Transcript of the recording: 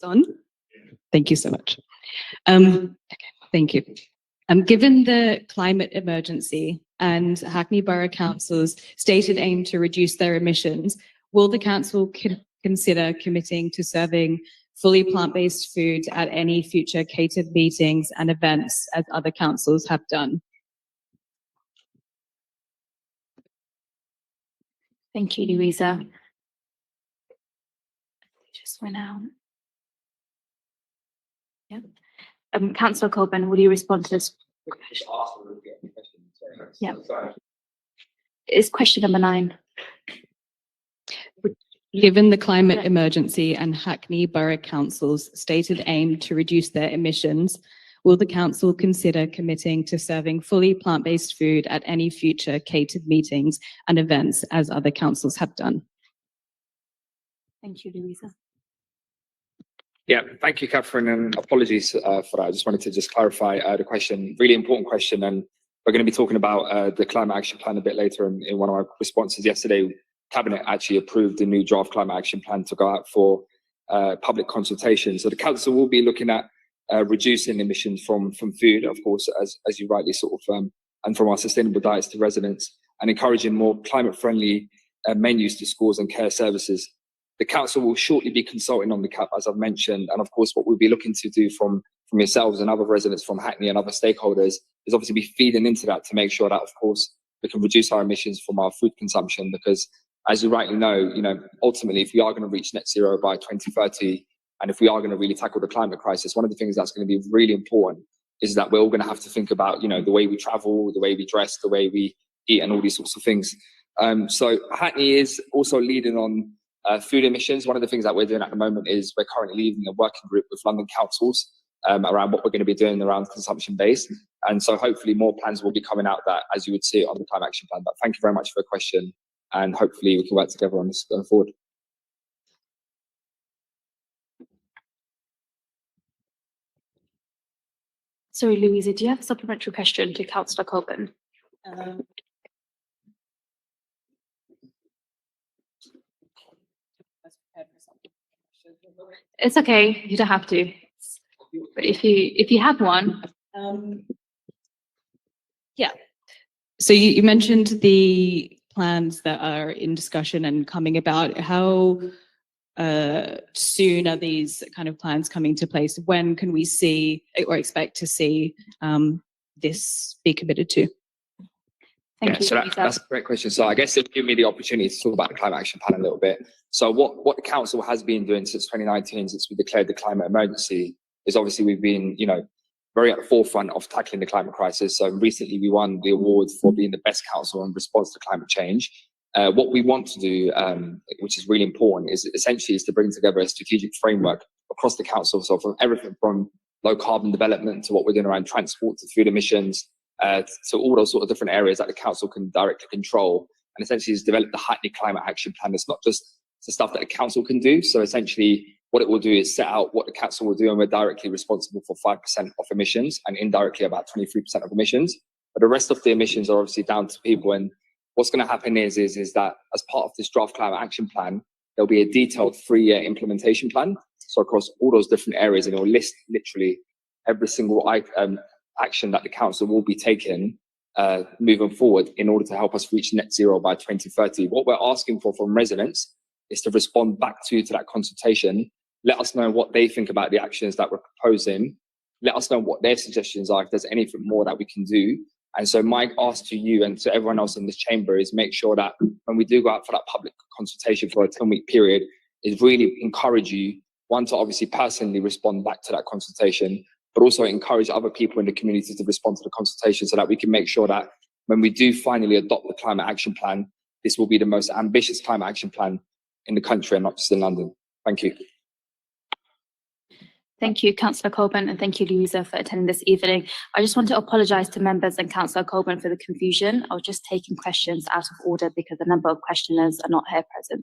On. Thank you so much. Thank you. Given the climate emergency and Hackney Borough Council's stated aim to reduce their emissions, will the council consider committing to serving fully plant-based food at any future catered meetings and events, as other councils have done? Thank you, Louisa. Just went out. Yeah. Councillor Colburn, will you respond to this? Yeah. It's question number 9. Given the climate emergency and Hackney Borough Council's stated aim to reduce their emissions, will the council consider committing to serving fully plant-based food at any future catered meetings and events, as other councils have done? Thank you, Louisa. Yeah, thank you, Catherine, and apologies for that. I just wanted to clarify the question. Really important question, and we're going to be talking about the climate action plan a bit later in one of our responses. Yesterday, Cabinet actually approved the new draft climate action plan to go out for public consultation. So the council will be looking at reducing emissions from food, of course, as you rightly and from our sustainable diets to residents, and encouraging more climate-friendly menus to schools and care services. The council will shortly be consulting on the CAP, as I've mentioned, and of course what we'll be looking to do from yourselves and other residents from Hackney and other stakeholders is obviously be feeding into that to make sure that, of course, we can reduce our emissions from our food consumption, because as you rightly know, ultimately, if we are going to reach net zero by 2030, and if we are going to really tackle the climate crisis, one of the things that's going to be really important is that we're all going to have to think about, the way we travel, the way we dress, the way we eat, and all these sorts of things. So Hackney is also leading on food emissions. One of the things that we're doing at the moment is we're currently leading a working group with London councils around what we're going to be doing around consumption based. And so hopefully more plans will be coming out that, as you would see on the climate action plan. But thank you very much for the question. And hopefully we can work together on this going forward. Sorry, Louisa, do you have a supplementary question to Councillor Colburn? It's okay, you don't have to. But if you have one. Yeah. So you mentioned the plans that are in discussion and coming about. How soon are these kind of plans coming to place? When can we see or expect to see this be committed to? Thank you. So that's a great question. So I guess it'll give me the opportunity to talk about the climate action plan a little bit. So what the council has been doing since 2019, since we declared the climate emergency, is obviously we've been, very at the forefront of tackling the climate crisis. So recently we won the award for being the best council in response to climate change. What we want to do, which is really important, is essentially to bring together a strategic framework across the council. So from everything from low carbon development to what we're doing around transport to food emissions, so all those sort of different areas that the council can directly control, and essentially is develop the Hackney climate action plan. It's not just the stuff that the council can do. So essentially what it will do is set out what the council will do, and we're directly responsible for 5% of emissions and indirectly about 23% of emissions. But the rest of the emissions are obviously down to people. And what's going to happen is that as part of this draft climate action plan, there'll be a detailed 3-year implementation plan. So across all those different areas, and it will list literally every single action that the council will be taking moving forward in order to help us reach net zero by 2030. What we're asking for from residents is to respond back to that consultation. Let us know what they think about the actions that we're proposing. Let us know what their suggestions are, if there's anything more that we can do. And so my ask to you and to everyone else in this chamber is make sure that when we do go out for that public consultation for a 10-week period, is really encourage you, one, to obviously personally respond back to that consultation, but also encourage other people in the community to respond to the consultation, so that we can make sure that when we do finally adopt the climate action plan, this will be the most ambitious climate action plan in the country and not just in London. Thank you. Thank you, Councillor Colburn, and thank you, Louisa, for attending this evening. I just want to apologise to members and Councillor Colburn for the confusion. I was just taking questions out of order because a number of questioners are not here present.